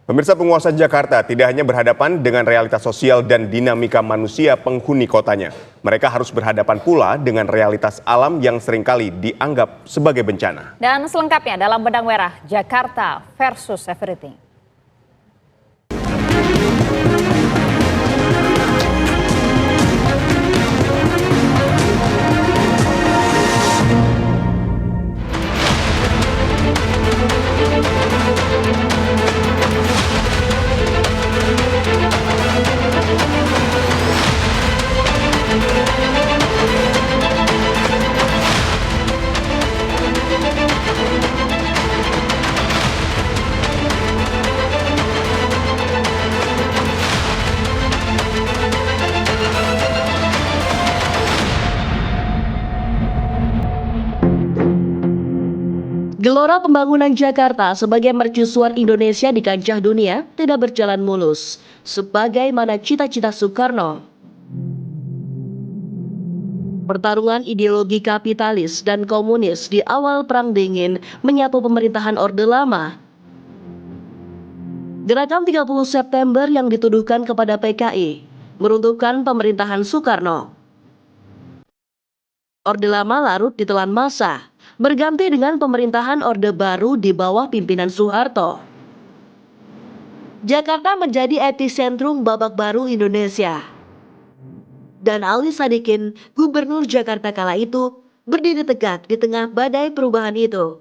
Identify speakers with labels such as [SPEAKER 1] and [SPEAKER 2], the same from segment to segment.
[SPEAKER 1] Pemirsa, penguasa Jakarta tidak hanya berhadapan dengan realitas sosial dan dinamika manusia penghuni kotanya. Mereka harus berhadapan pula dengan realitas alam yang seringkali dianggap sebagai bencana.
[SPEAKER 2] Dan selengkapnya dalam Benang Merah Jakarta versus Everything.
[SPEAKER 3] Gelora pembangunan Jakarta sebagai mercusuar Indonesia di kancah dunia tidak berjalan mulus, sebagaimana cita-cita Soekarno. Pertarungan ideologi kapitalis dan komunis di awal Perang Dingin menyapu pemerintahan Orde Lama. Gerakan 30 September yang dituduhkan kepada PKI meruntuhkan pemerintahan Soekarno. Orde Lama larut ditelan massa, berganti dengan pemerintahan Orde Baru di bawah pimpinan Soeharto. Jakarta menjadi epicentrum babak baru Indonesia. Dan Ali Sadikin, gubernur Jakarta kala itu, berdiri tegak di tengah badai perubahan itu.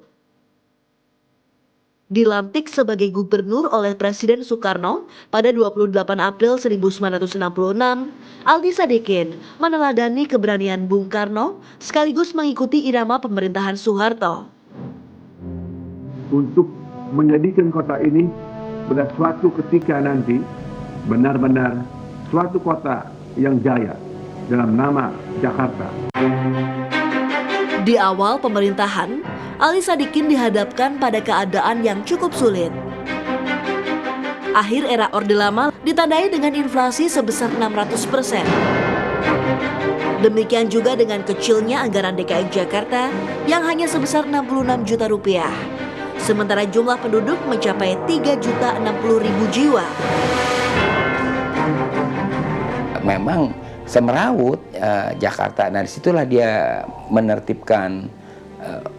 [SPEAKER 3] Dilantik sebagai gubernur oleh Presiden Soekarno pada 28 April 1966, Ali Sadikin meneladani keberanian Bung Karno sekaligus mengikuti irama pemerintahan Soeharto.
[SPEAKER 4] Untuk menjadikan kota ini pada suatu ketika nanti benar-benar suatu kota yang jaya dalam nama Jakarta.
[SPEAKER 3] Di awal pemerintahan, Ali Sadikin dihadapkan pada keadaan yang cukup sulit. Akhir era Orde Lama ditandai dengan inflasi sebesar 600%. Demikian juga dengan kecilnya anggaran DKI Jakarta yang hanya sebesar 66 juta rupiah. Sementara jumlah penduduk mencapai 3.060.000 jiwa.
[SPEAKER 5] Memang semrawut Jakarta. Nah, disitulah dia menertibkan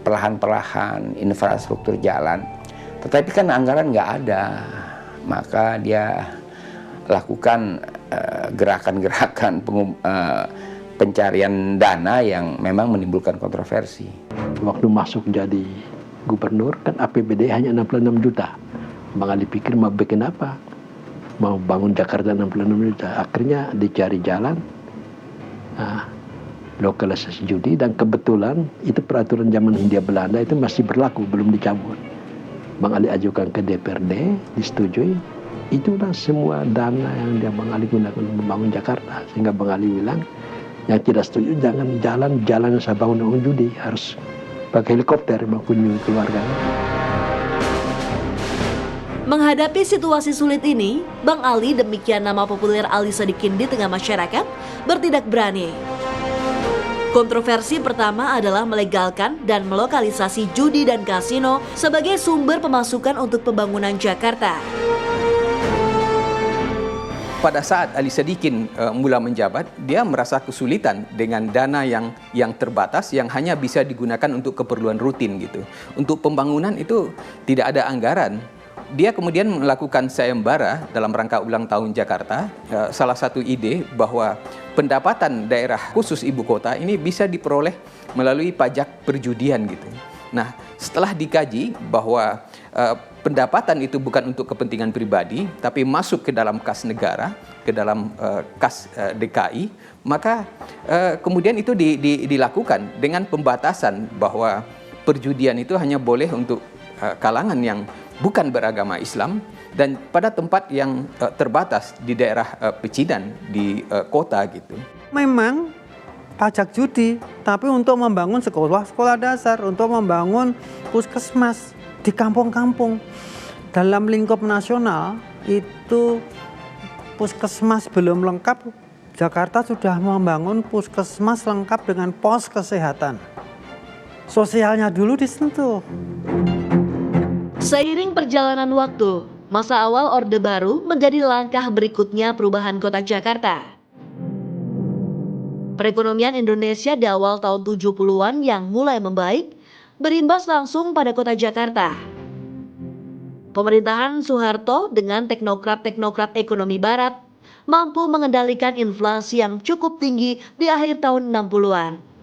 [SPEAKER 5] perlahan-perlahan infrastruktur jalan. Tetapi kan anggaran nggak ada, maka dia lakukan gerakan-gerakan pencarian dana yang memang menimbulkan kontroversi.
[SPEAKER 6] Waktu masuk jadi gubernur kan APBD hanya 66 juta. Bang Ali pikir mau bikin apa? Mau bangun Jakarta 66 juta. Akhirnya dicari jalan. Lokalisasi judi, dan kebetulan itu peraturan zaman Hindia Belanda itu masih berlaku, belum dicabut. Bang Ali ajukan ke DPRD, disetujui. Itulah semua dana yang dia Bang Ali gunakan untuk membangun Jakarta. Sehingga Bang Ali bilang, yang tidak setuju jangan jalan saya bangun dengan judi, harus pakai helikopter mengunjungi keluarganya.
[SPEAKER 3] Menghadapi situasi sulit ini, Bang Ali, demikian nama populer Ali Sadikin di tengah masyarakat, bertindak berani. Kontroversi pertama adalah melegalkan dan melokalisasi judi dan kasino sebagai sumber pemasukan untuk pembangunan Jakarta.
[SPEAKER 7] Pada saat Ali Sadikin mula menjabat, dia merasa kesulitan dengan dana yang terbatas yang hanya bisa digunakan untuk keperluan rutin gitu. Untuk pembangunan itu tidak ada anggaran. Dia kemudian melakukan sayembara dalam rangka ulang tahun Jakarta. Salah satu ide bahwa pendapatan daerah khusus ibu kota ini bisa diperoleh melalui pajak perjudian gitu. Nah, setelah dikaji bahwa pendapatan itu bukan untuk kepentingan pribadi, tapi masuk ke dalam kas negara, ke dalam kas DKI, maka kemudian itu dilakukan dengan pembatasan bahwa perjudian itu hanya boleh untuk kalangan yang bukan beragama Islam dan pada tempat yang terbatas di daerah pecinan di kota gitu.
[SPEAKER 8] Memang pajak judi, tapi untuk membangun sekolah-sekolah dasar, untuk membangun puskesmas di kampung-kampung. Dalam lingkup nasional itu puskesmas belum lengkap, Jakarta sudah membangun puskesmas lengkap dengan pos kesehatan. Sosialnya dulu disentuh.
[SPEAKER 3] Seiring perjalanan waktu, Masa awal Orde Baru menjadi langkah berikutnya perubahan kota Jakarta. Perekonomian Indonesia di awal tahun 70-an yang mulai membaik berimbas langsung pada kota Jakarta. Pemerintahan Soeharto dengan teknokrat-teknokrat ekonomi barat mampu mengendalikan inflasi yang cukup tinggi di akhir tahun 60-an.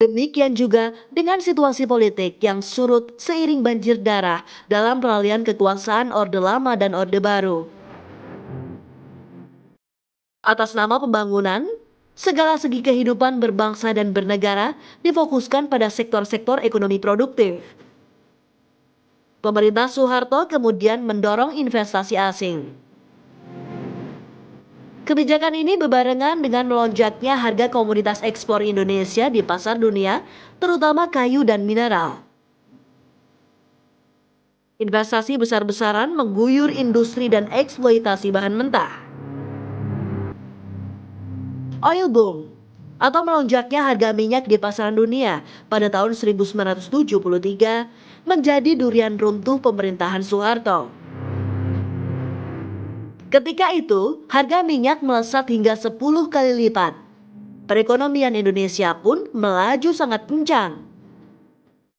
[SPEAKER 3] Demikian juga dengan situasi politik yang surut seiring banjir darah dalam peralihan kekuasaan Orde Lama dan Orde Baru. Atas nama pembangunan, segala segi kehidupan berbangsa dan bernegara difokuskan pada sektor-sektor ekonomi produktif. Pemerintah Soeharto kemudian mendorong investasi asing. Kebijakan ini bebarengan dengan melonjaknya harga komoditas ekspor Indonesia di pasar dunia, terutama kayu dan mineral. Investasi besar-besaran mengguyur industri dan eksploitasi bahan mentah. Oil boom atau melonjaknya harga minyak di pasaran dunia pada tahun 1973 menjadi durian runtuh pemerintahan Soeharto. Ketika itu, harga minyak melesat hingga 10 kali lipat. Perekonomian Indonesia pun melaju sangat kencang.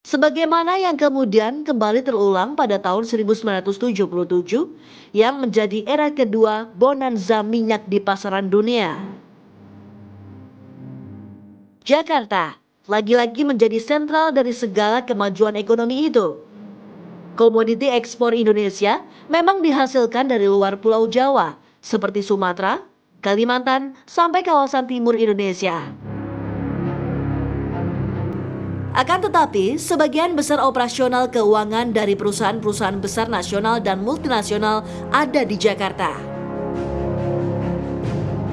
[SPEAKER 3] Sebagaimana yang kemudian kembali terulang pada tahun 1977 yang menjadi era kedua bonanza minyak di pasaran dunia. Jakarta lagi-lagi menjadi sentral dari segala kemajuan ekonomi itu. Komoditi ekspor Indonesia memang dihasilkan dari luar Pulau Jawa, seperti Sumatera, Kalimantan, sampai kawasan timur Indonesia. Akan tetapi, sebagian besar operasional keuangan dari perusahaan-perusahaan besar nasional dan multinasional ada di Jakarta.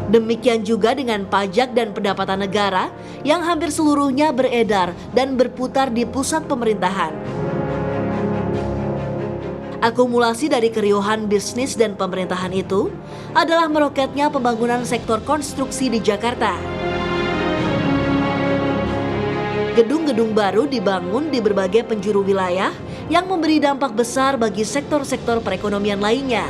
[SPEAKER 3] Demikian juga dengan pajak dan pendapatan negara yang hampir seluruhnya beredar dan berputar di pusat pemerintahan. Akumulasi dari keriuhan bisnis dan pemerintahan itu adalah meroketnya pembangunan sektor konstruksi di Jakarta. Gedung-gedung baru dibangun di berbagai penjuru wilayah yang memberi dampak besar bagi sektor-sektor perekonomian lainnya.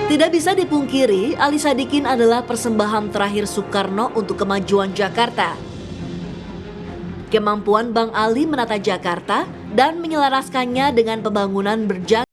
[SPEAKER 3] Tidak bisa dipungkiri, Ali Sadikin adalah persembahan terakhir Soekarno untuk kemajuan Jakarta. Kemampuan Bang Ali menata Jakarta dan menyelaraskannya dengan pembangunan berjangka